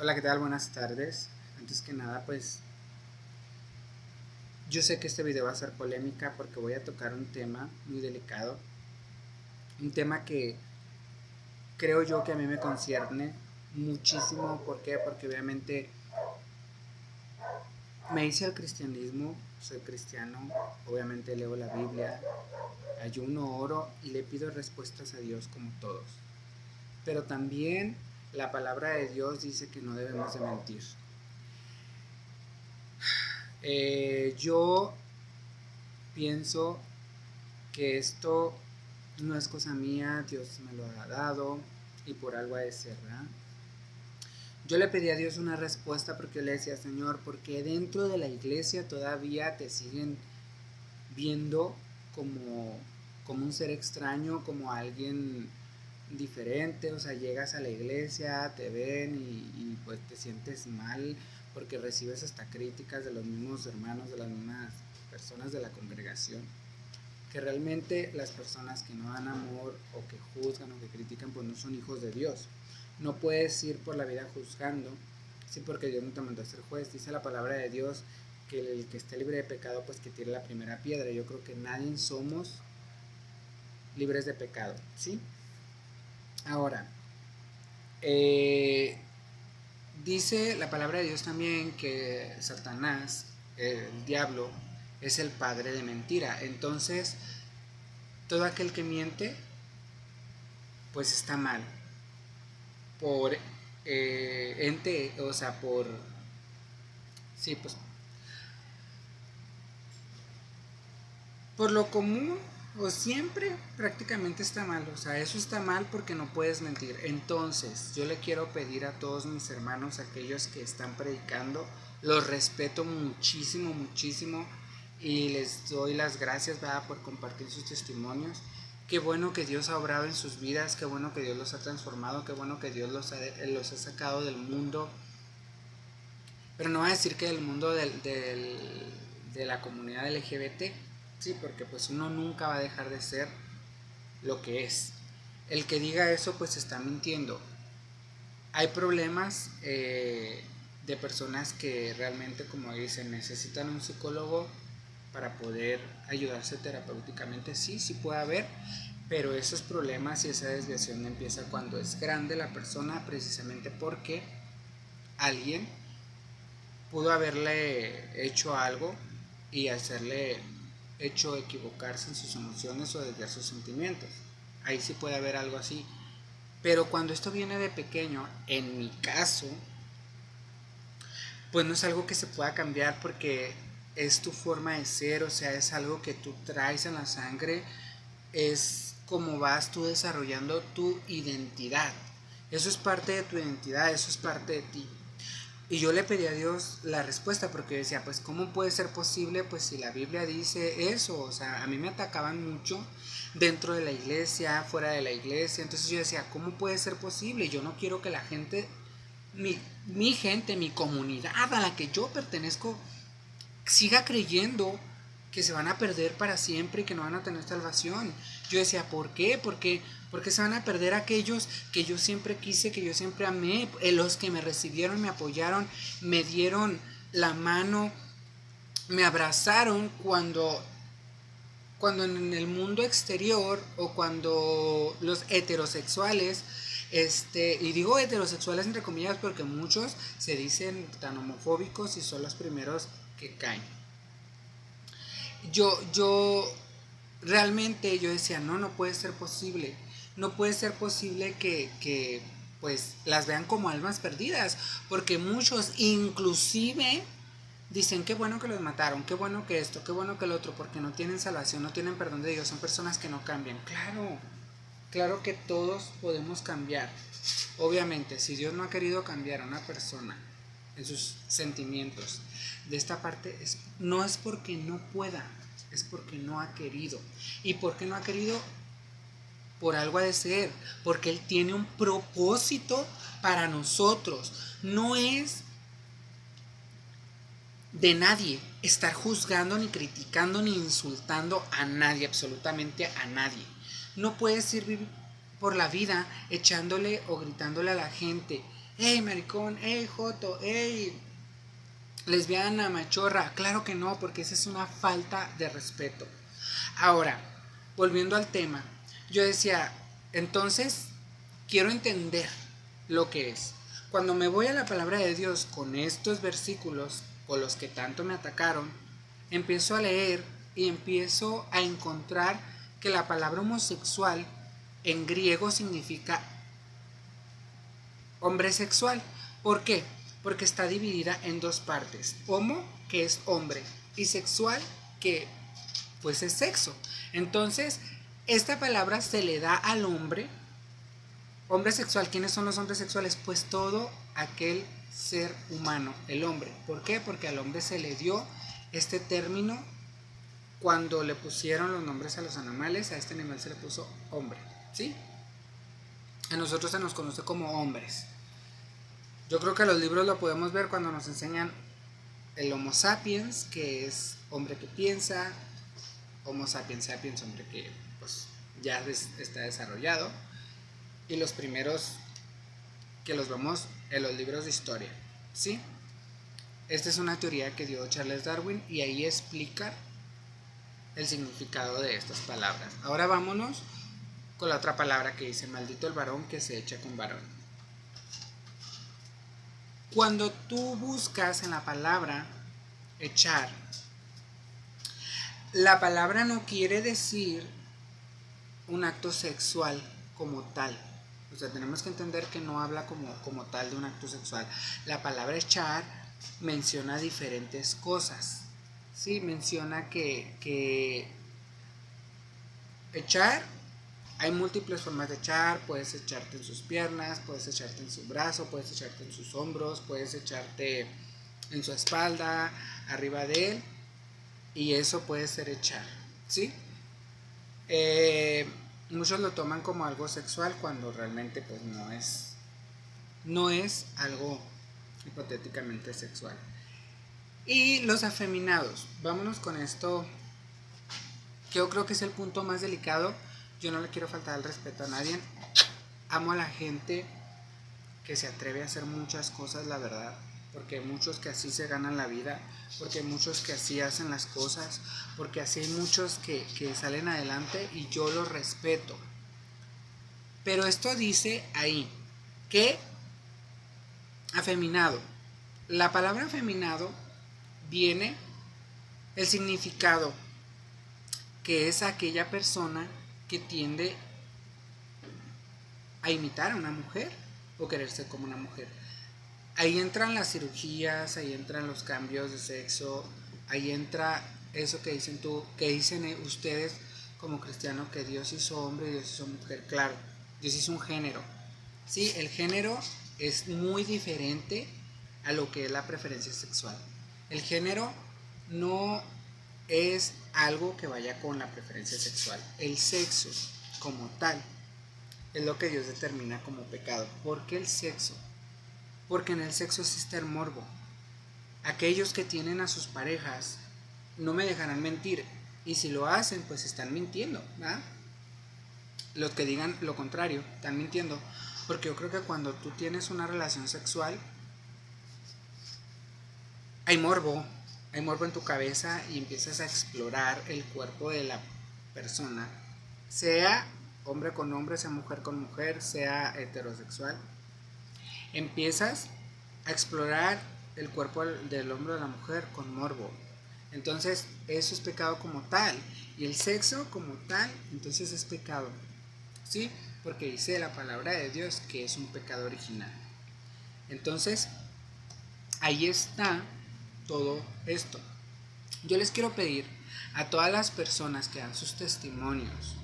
Hola, ¿qué tal? Buenas tardes. Antes que nada, pues yo sé que este video va a ser polémica porque voy a tocar un tema muy delicado, un tema que creo yo que a mí me concierne muchísimo. ¿Por qué? Porque obviamente me hice al cristianismo, soy cristiano, obviamente leo la Biblia, ayuno, oro y le pido respuestas a Dios como todos. Pero también la palabra de Dios dice que no debemos de mentir. Yo pienso que esto no es cosa mía, Dios me lo ha dado y por algo ha de ser, ¿verdad? Yo le pedí a Dios una respuesta porque yo le decía, Señor, porque dentro de la iglesia todavía te siguen viendo como, como un ser extraño, como alguien diferente, o sea, llegas a la iglesia, te ven y pues te sientes mal porque recibes hasta críticas de los mismos hermanos, de las mismas personas de la congregación, que realmente las personas que no dan amor o que juzgan o que critican pues no son hijos de Dios. No puedes ir por la vida juzgando, sí, porque Dios no te mandó a ser juez. Dice la palabra de Dios que el que esté libre de pecado pues que tire la primera piedra. Yo creo que nadie somos libres de pecado, ¿sí? Ahora, eh, dice la palabra de Dios también que Satanás, el diablo, es el padre de mentira. Entonces, todo aquel que miente pues está mal por ente, o sea, por, sí, pues, por lo común o siempre prácticamente está mal, o sea, eso está mal porque no puedes mentir. Entonces, yo le quiero pedir a todos mis hermanos, aquellos que están predicando, los respeto muchísimo, muchísimo y les doy las gracias, ¿verdad?, por compartir sus testimonios. Qué bueno que Dios ha obrado en sus vidas, qué bueno que Dios los ha transformado, qué bueno que Dios los ha sacado del mundo. Pero no voy a decir que del mundo de la comunidad LGBT, sí, porque pues uno nunca va a dejar de ser lo que es. El que diga eso pues está mintiendo. Hay problemas de personas que realmente, como dicen, necesitan un psicólogo para poder ayudarse terapéuticamente. Sí, sí puede haber, pero esos problemas y esa desviación empieza cuando es grande la persona, precisamente porque alguien pudo haberle hecho algo y hacerle hecho equivocarse en sus emociones o desviar sus sentimientos. Ahí sí puede haber algo así. Pero cuando esto viene de pequeño, en mi caso, pues no es algo que se pueda cambiar porque es tu forma de ser, o sea, es algo que tú traes en la sangre, es como vas tú desarrollando tu identidad. Eso es parte de tu identidad, eso es parte de ti. Y yo le pedí a Dios la respuesta porque yo decía, pues ¿cómo puede ser posible? Pues si la Biblia dice eso, o sea, a mí me atacaban mucho dentro de la iglesia, fuera de la iglesia, entonces yo decía, ¿cómo puede ser posible? Yo no quiero que la gente, mi gente, mi comunidad a la que yo pertenezco, siga creyendo que se van a perder para siempre y que no van a tener salvación. Yo decía, ¿por qué? Porque se van a perder aquellos que yo siempre quise, que yo siempre amé, los que me recibieron, me apoyaron, me dieron la mano, me abrazaron cuando en el mundo exterior o cuando los heterosexuales, y digo heterosexuales entre comillas porque muchos se dicen tan homofóbicos y son los primeros que caen. Yo realmente yo decía, no, no puede ser posible. No puede ser posible que pues las vean como almas perdidas. Porque muchos inclusive dicen, qué bueno que los mataron, qué bueno que esto, qué bueno que el otro, porque no tienen salvación, no tienen perdón de Dios, son personas que no cambian. Claro, claro que todos podemos cambiar. Obviamente, si Dios no ha querido cambiar a una persona en sus sentimientos, de esta parte no es porque no pueda, es porque no ha querido. ¿Y por qué no ha querido? Por algo ha de ser, porque Él tiene un propósito para nosotros. No es de nadie estar juzgando, ni criticando, ni insultando a nadie, absolutamente a nadie. No puedes ir por la vida echándole o gritándole a la gente, hey maricón, hey joto, hey lesbiana, machorra. Claro que no, porque esa es una falta de respeto. Ahora, volviendo al tema, yo decía, entonces quiero entender lo que es. Cuando me voy a la palabra de Dios con estos versículos, con los que tanto me atacaron, empiezo a leer y empiezo a encontrar que la palabra homosexual en griego significa hombre sexual. ¿Por qué? Porque está dividida en dos partes. Homo, que es hombre, y sexual, que pues es sexo. Entonces, esta palabra se le da al hombre. Hombre sexual, ¿quiénes son los hombres sexuales? Pues todo aquel ser humano, el hombre. ¿Por qué? Porque al hombre se le dio este término cuando le pusieron los nombres a los animales. A este animal se le puso hombre, ¿sí? A nosotros se nos conoce como hombres. Yo creo que los libros lo podemos ver cuando nos enseñan el Homo sapiens, que es hombre que piensa, Homo sapiens sapiens, hombre que pues ya está desarrollado, y los primeros que los vemos en los libros de historia, ¿sí? Esta es una teoría que dio Charles Darwin y ahí explica el significado de estas palabras. Ahora vámonos con la otra palabra que dice, maldito el varón que se echa con varón. Cuando tú buscas en la palabra echar, la palabra no quiere decir un acto sexual como tal. O sea, tenemos que entender que no habla como tal de un acto sexual. La palabra echar menciona diferentes cosas. Sí, menciona que echar, hay múltiples formas de echar. Puedes echarte en sus piernas, puedes echarte en su brazo, puedes echarte en sus hombros, puedes echarte en su espalda, arriba de él. Y eso puede ser echar, ¿sí? Muchos lo toman como algo sexual cuando realmente pues no es algo hipotéticamente sexual. Y los afeminados, vámonos con esto, que yo creo que es el punto más delicado. Yo no le quiero faltar el respeto a nadie, amo a la gente que se atreve a hacer muchas cosas, la verdad, porque hay muchos que así se ganan la vida, porque hay muchos que así hacen las cosas, porque así hay muchos que salen adelante y yo los respeto. Pero esto dice ahí que afeminado, la palabra afeminado viene el significado que es aquella persona que tiende a imitar a una mujer o querer ser como una mujer. Ahí entran las cirugías, ahí entran los cambios de sexo, ahí entra eso que dicen ustedes como cristianos, que Dios hizo hombre y Dios hizo mujer. Claro, Dios hizo un género. Sí, el género es muy diferente a lo que es la preferencia sexual. El género no es algo que vaya con la preferencia sexual. El sexo como tal es lo que Dios determina como pecado. ¿Por qué el sexo? Porque en el sexo existe el morbo. Aquellos que tienen a sus parejas no me dejarán mentir, y si lo hacen pues están mintiendo, ¿verdad? Los que digan lo contrario están mintiendo, porque yo creo que cuando tú tienes una relación sexual hay morbo en tu cabeza y empiezas a explorar el cuerpo de la persona, sea hombre con hombre, sea mujer con mujer, sea heterosexual. Empiezas a explorar el cuerpo del hombre o de la mujer con morbo. Entonces eso es pecado como tal, y el sexo como tal entonces es pecado, ¿sí? Porque dice la palabra de Dios que es un pecado original. Entonces ahí está todo esto. Yo les quiero pedir a todas las personas que dan sus testimonios,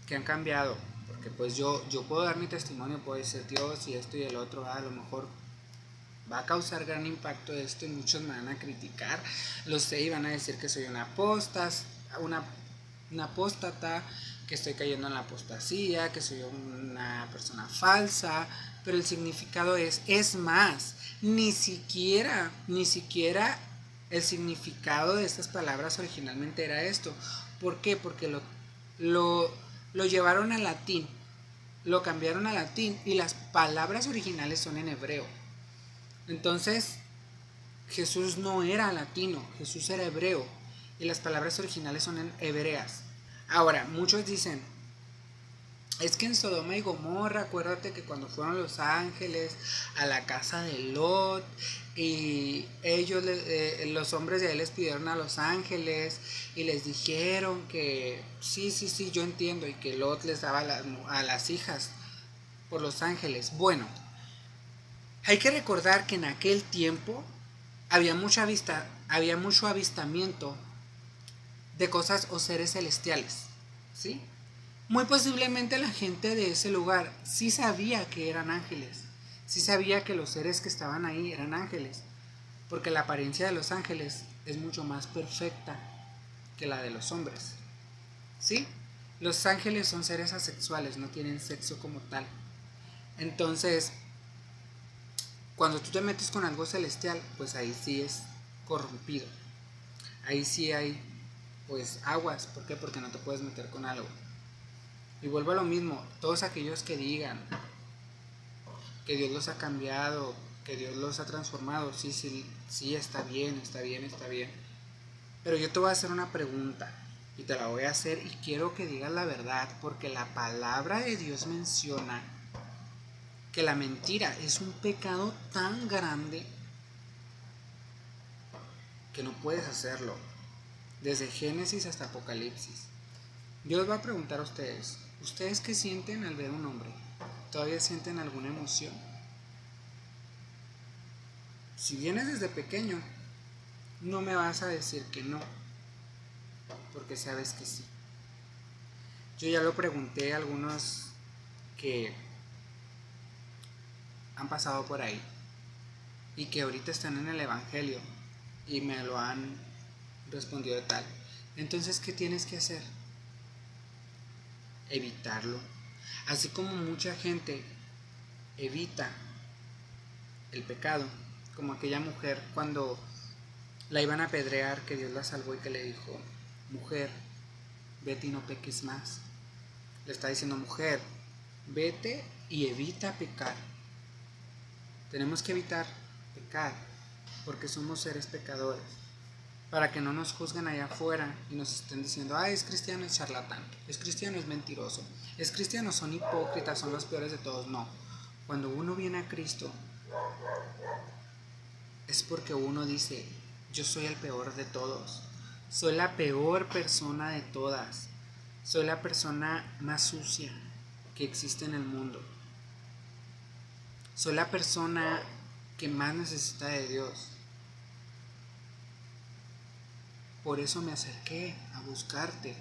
que han cambiado, porque pues yo puedo dar mi testimonio, puedo decir Dios y esto y el otro, a lo mejor va a causar gran impacto esto y muchos me van a criticar, lo sé, y van a decir que soy una apóstata, que estoy cayendo en la apostasía, que soy una persona falsa, pero el significado es más, ni siquiera el significado de estas palabras originalmente era esto. ¿Por qué? Porque lo llevaron al latín. lo cambiaron a latín y las palabras originales son en hebreo. Entonces, Jesús no era latino, Jesús era hebreo y las palabras originales son en hebreas. Ahora, muchos dicen, es que en Sodoma y Gomorra, acuérdate que cuando fueron los ángeles a la casa de Lot y ellos, los hombres de ahí les pidieron a los ángeles y les dijeron que sí, yo entiendo, y que Lot les daba a las hijas por los ángeles. Bueno, hay que recordar que en aquel tiempo había mucho avistamiento de cosas o seres celestiales, ¿sí? Muy posiblemente la gente de ese lugar sí sabía que eran ángeles, sí sabía que los seres que estaban ahí eran ángeles, porque la apariencia de los ángeles es mucho más perfecta que la de los hombres, ¿sí? Los ángeles son seres asexuales, no tienen sexo como tal. Entonces, cuando tú te metes con algo celestial, pues ahí sí es corrompido. Ahí sí hay, pues, aguas. ¿Por qué? Porque no te puedes meter con algo. Y vuelvo a lo mismo, todos aquellos que digan que Dios los ha cambiado, que Dios los ha transformado, sí, está bien. Pero yo te voy a hacer una pregunta y te la voy a hacer y quiero que digas la verdad, porque la palabra de Dios menciona que la mentira es un pecado tan grande que no puedes hacerlo, desde Génesis hasta Apocalipsis. Yo les voy a preguntar a ustedes, ¿ustedes qué sienten al ver un hombre? ¿Todavía sienten alguna emoción? Si vienes desde pequeño, no me vas a decir que no, porque sabes que sí. Yo ya lo pregunté a algunos que han pasado por ahí y que ahorita están en el Evangelio y me lo han respondido de tal. Entonces, ¿qué tienes que hacer? Evitarlo. Así como mucha gente evita el pecado, como aquella mujer cuando la iban a apedrear, que Dios la salvó y que le dijo, mujer, vete y no peques más. Le está diciendo, mujer, vete y evita pecar. Tenemos que evitar pecar porque somos seres pecadores, para que no nos juzguen allá afuera y nos estén diciendo, es cristiano, es charlatán, es cristiano, es mentiroso, es cristiano, son hipócritas, son los peores de todos. No, cuando uno viene a Cristo es porque uno dice, yo soy el peor de todos, soy la peor persona de todas, soy la persona más sucia que existe en el mundo, soy la persona que más necesita de Dios. Por eso me acerqué a buscarte,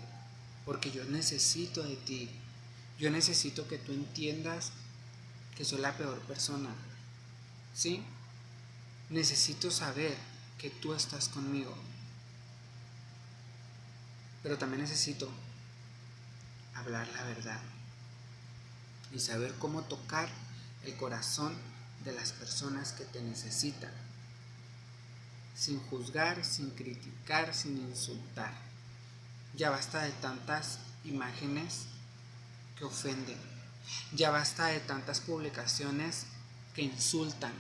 porque yo necesito de ti. Yo necesito que tú entiendas que soy la peor persona, ¿sí? Necesito saber que tú estás conmigo, pero también necesito hablar la verdad y saber cómo tocar el corazón de las personas que te necesitan, sin juzgar, sin criticar, sin insultar. Ya basta de tantas imágenes que ofenden. Ya basta de tantas publicaciones que insultan.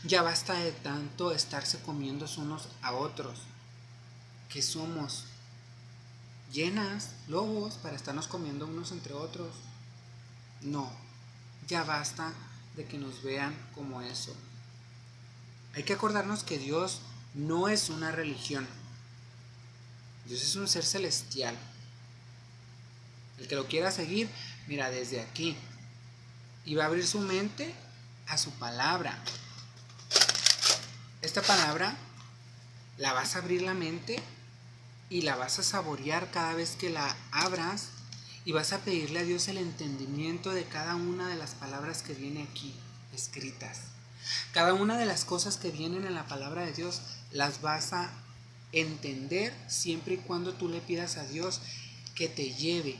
Ya basta de tanto estarse comiendo unos a otros. Que somos llenas, lobos, para estarnos comiendo unos entre otros. No, ya basta de que nos vean como eso. Hay que acordarnos que Dios no es una religión. Dios es un ser celestial. El que lo quiera seguir, mira, desde aquí. Y va a abrir su mente a su palabra. Esta palabra la vas a abrir la mente y la vas a saborear cada vez que la abras y vas a pedirle a Dios el entendimiento de cada una de las palabras que viene aquí escritas. Cada una de las cosas que vienen en la palabra de Dios las vas a entender siempre y cuando tú le pidas a Dios que te lleve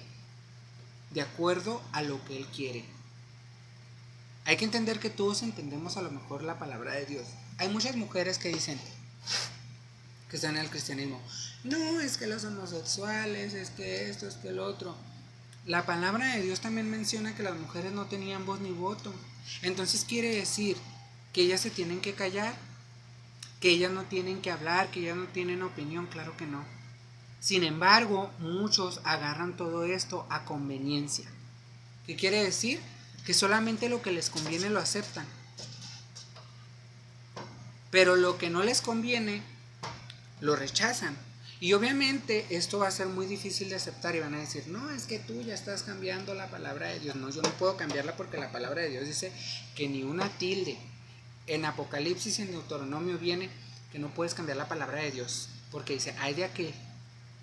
de acuerdo a lo que Él quiere. Hay que entender que todos entendemos a lo mejor la palabra de Dios. Hay muchas mujeres que dicen que están en el cristianismo, no, es que los homosexuales, es que esto, es que el otro. La palabra de Dios también menciona que las mujeres no tenían voz ni voto. Entonces quiere decir que ellas se tienen que callar, que ellas no tienen que hablar, que ellas no tienen opinión. Claro que no. Sin embargo, muchos agarran todo esto a conveniencia. ¿Qué quiere decir? Que solamente lo que les conviene lo aceptan. Pero lo que no les conviene lo rechazan. Y obviamente esto va a ser muy difícil de aceptar y van a decir, no, es que tú ya estás cambiando la palabra de Dios. No, yo no puedo cambiarla porque la palabra de Dios dice que ni una tilde. En Apocalipsis y en Deuteronomio viene que no puedes cambiar la palabra de Dios. Porque dice, hay de aquel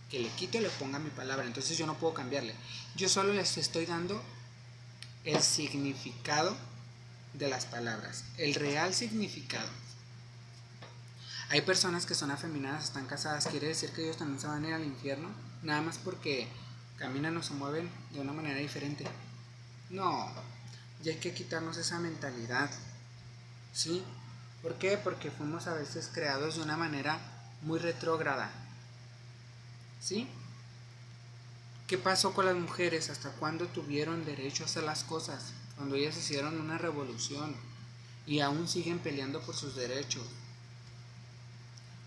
que le quite o le ponga mi palabra. Entonces yo no puedo cambiarle. Yo solo les estoy dando el significado de las palabras. El real significado. Hay personas que son afeminadas, están casadas, quiere decir que ellos también se van a ir al infierno, nada más porque caminan o se mueven de una manera diferente. No, ya hay que quitarnos esa mentalidad, ¿sí? ¿Por qué? Porque fuimos a veces creados de una manera muy retrógrada, ¿sí? ¿Qué pasó con las mujeres? ¿Hasta cuándo tuvieron derecho a hacer las cosas? Cuando ellas hicieron una revolución y aún siguen peleando por sus derechos.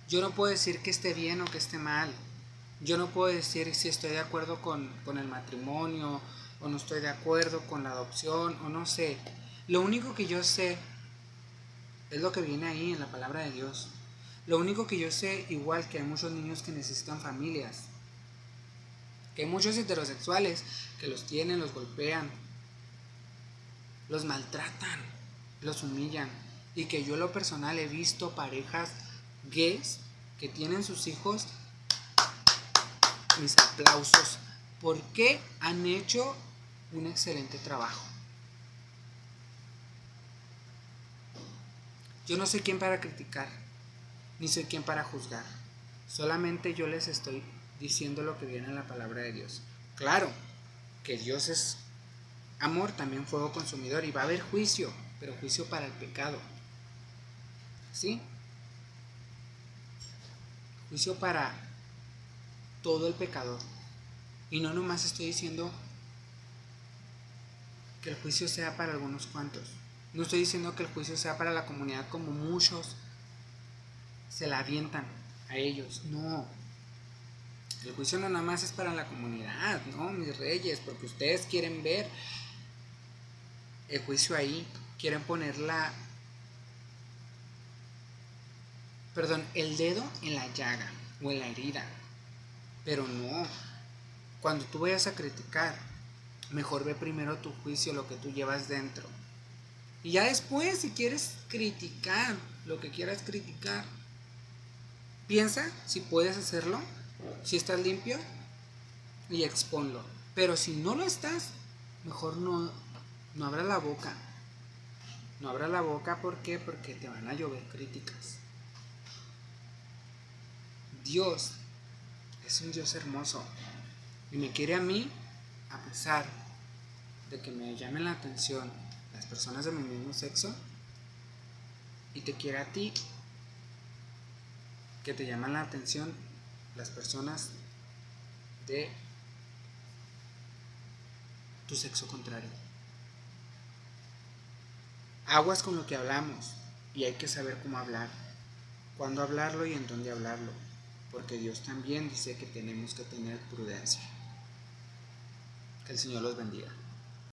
Yo no puedo decir que esté bien o que esté mal. Yo no puedo decir si estoy de acuerdo con el matrimonio o no estoy de acuerdo con la adopción o no sé. Lo único que yo sé es lo que viene ahí en la palabra de Dios. Lo único que yo sé, igual que hay muchos niños que necesitan familias, que hay muchos heterosexuales que los tienen, los golpean, los maltratan, los humillan, y que yo en lo personal he visto parejas gays que tienen sus hijos. Mis aplausos, porque han hecho un excelente trabajo. Yo no soy quien para criticar, ni soy quien para juzgar. Solamente yo les estoy diciendo lo que viene en la palabra de Dios. Claro, que Dios es amor, también fuego consumidor, y va a haber juicio, pero juicio para el pecado. ¿Sí? Juicio para todo el pecador. Y no nomás estoy diciendo que el juicio sea para algunos cuantos. No estoy diciendo que el juicio sea para la comunidad como muchos se la avientan a ellos. No. El juicio no nada más es para la comunidad, ¿no? Mis reyes, porque ustedes quieren ver el juicio ahí. Quieren poner el dedo en la llaga o en la herida. Pero no. Cuando tú vayas a criticar, mejor ve primero tu juicio, lo que tú llevas dentro. Y ya después, si quieres criticar lo que quieras criticar, piensa si puedes hacerlo, si estás limpio, y exponlo. Pero si no lo estás, mejor no abras la boca. No abras la boca, ¿por qué? Porque te van a llover críticas. Dios es un Dios hermoso y me quiere a mí a pesar de que me llamen la atención las personas de mi mismo sexo, y te quiere a ti que te llaman la atención las personas de tu sexo contrario. Aguas con lo que hablamos, y hay que saber cómo hablar, cuándo hablarlo y en dónde hablarlo, porque Dios también dice que tenemos que tener prudencia. Que el Señor los bendiga.